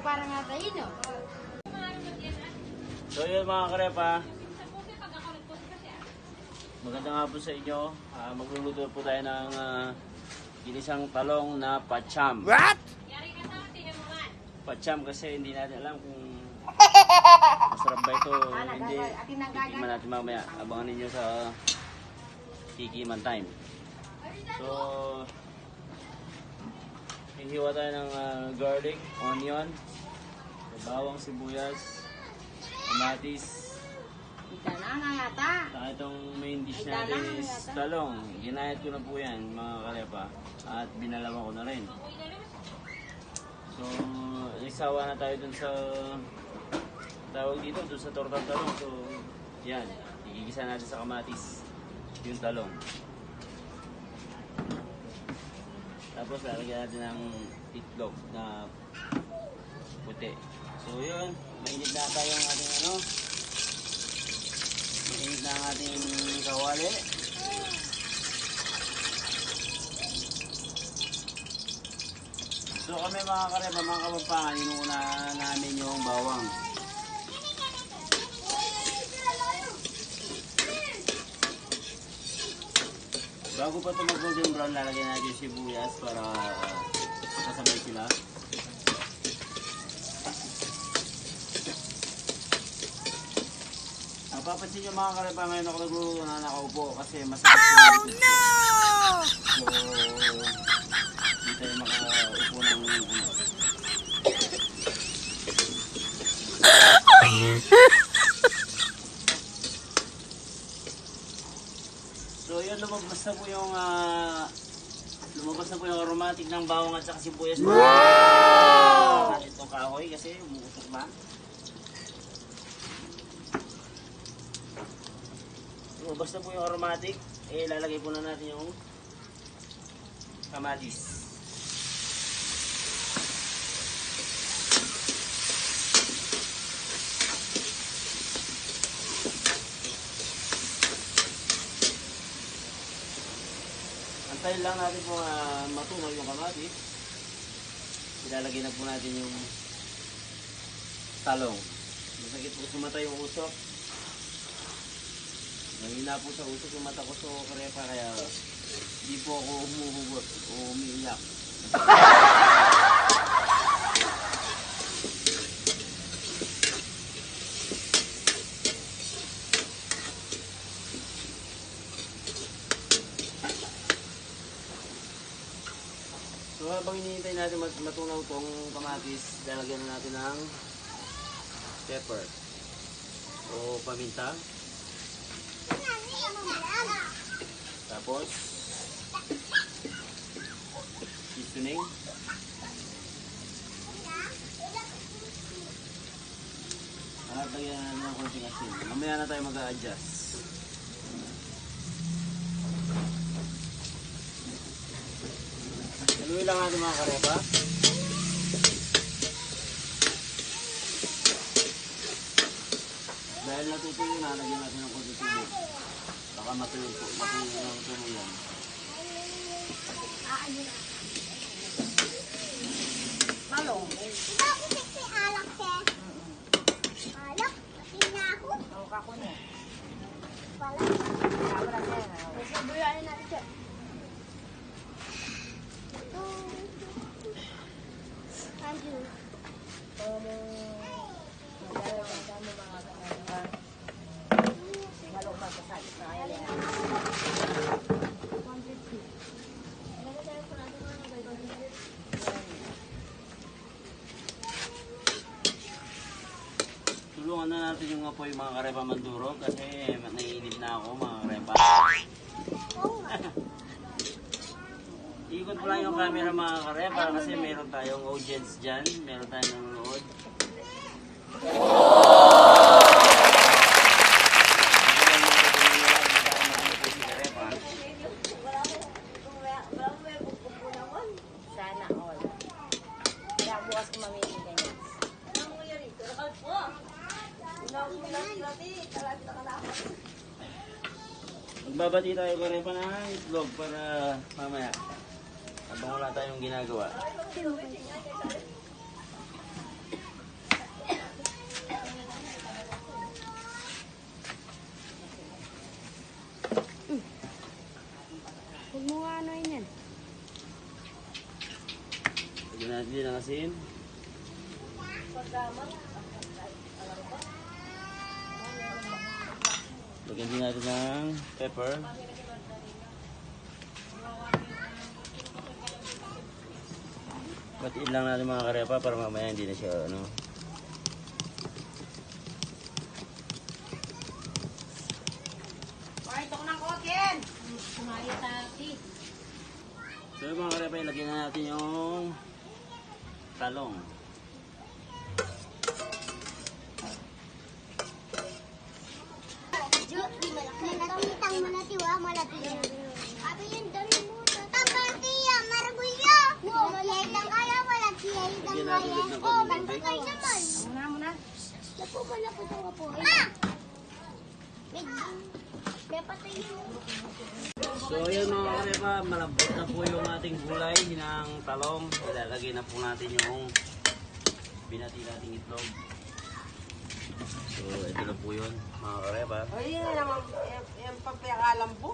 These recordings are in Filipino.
parang natayin, no? So yun mga karepa, magandang hapon sa inyo. Magluluto po tayo ng ginisang talong na pacham. What? Pacham kasi hindi natin alam kung masarap ba ito o hindi. Tikiman natin mamaya. Abangan ninyo sa tikiman time. So, hihiwa tayo ng garlic, onion, bawang, sibuyas, kamatis. Saka itong main dish natin is talong. Ginayat ko na po yan mga karepa. At binalawan ko na rin. So, isawa na tayo dun sa tawag dito, dun sa tortang talong. So, yan. Igigisa natin sa kamatis yung talong. Tapos lalagyan natin ng itlog na puti. So, yun. Mainit na tayo ang ating ano. Mainit na ang ating kawali. So kami mga karepa, mga kapampangan, inuuna namin yung bawang. Bago pa ito mag-golden brown, lalagyan natin yung sibuyas para kasabay sila. Napapansin nyo mga karepa, ngayon ako nagluluto na nakaupo kasi masakit po. Oh no! So, hindi tayo makaupo ng So yun, lumabas na po yung aromatic ng bawang at saka sibuyas. Wow! Itong kahoy kasi umuusok na. Lumabas na po yung aromatic, lalagay po na natin yung kamatis. Antayin lang natin po matunaw yung kamatis. Ilalagay na po natin yung talong. Masakit po sumatay yung usok. Mahina po sa usok yung mata ko sa karepa, kaya hindi po ako humuhugot o umiiyak. So habang hinihintay natin matunaw itong kamatis, lalagyan na natin ng pepper o paminta. Tapos seasoning. At lagyan natin ng konting asin. Mamaya na tayo mag-a-adjust. Haluin lang natin mga karepa. Dahil natutuyo na, lagyan natin ng konting tubig. Baka matuyo ng tuluyan. Talong. Bakit kasi alak siya? Alak? Tinahot? Ang kako niya. Wala. Kabra siya. Kasi buyanin natin siya. Anju. Tulungan na natin yung apoy mga karepa manduro kasi naiinip na ako mga karepa. Ikot ko lang yung camera mga karepa kasi meron tayong audience dyan, meron tayong nanonood. Sana all. Kaya bukas ko mamili ganyan. Magbabati tayo karepa ng itlog para mamaya habang wala tayong ginagawa. asin. Lagyan din natin ng pepper. Batiin lang natin mga karepa para mamaya hindi na siya ano. Ay, ito ko ng kotin. Kumaya tati. So yung mga karepa, ilagyan na natin yung talong. Malamitang malatiwa, malatiwa. Abi yung dami mo. Tapatiya, maragulya. Malatiya lang kaya, malatiya lang Lagyan kaya. natin ulit ng Oh, konting tubig. magpapay naman. Muna. Lapo ba, lapo daw po. Ah! May patay yun. So yun mga karepa, malambot na po yung ating gulay ng talong. Ilalagay na po natin yung binati nating itlog. So ito na po yun mga karepa. Ay, yan naman. Yan papakalam po.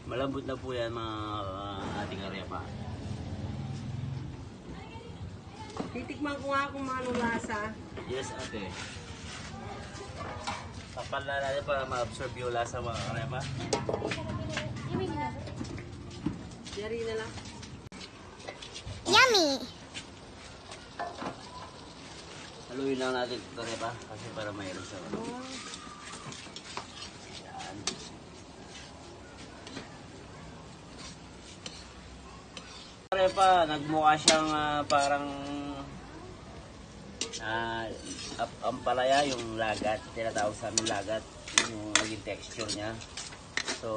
Malambot na po yan mga ating karepa. Titikman ko nga kung anong lasa. Yes ate. Papala natin para ma-absorb yung lasa mga karepa. Yari na lang. Yummy! Haluin lang natin ito karepa kasi para mayroon siya. Yan. Karepa, nagmukha siyang parang ampalaya yung lagat, tinatawag sa amin lagat, yung naging texture niya. So,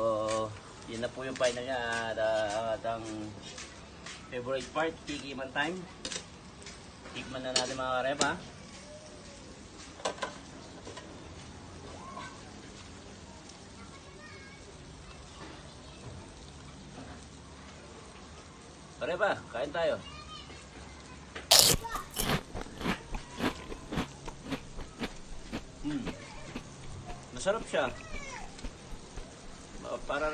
yun na po yung final niya at ang favorite part, tikiman time. Tikman na natin mga karepa. Karepa, kain tayo. Masarap siya. Para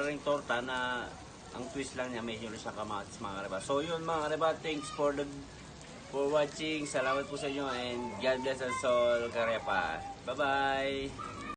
ring torta na ang twist lang niya medyo sa kamatis mga karepa. So yun mga karepa, thanks for watching. Salamat po sa inyo and God bless us all karepa. Bye bye.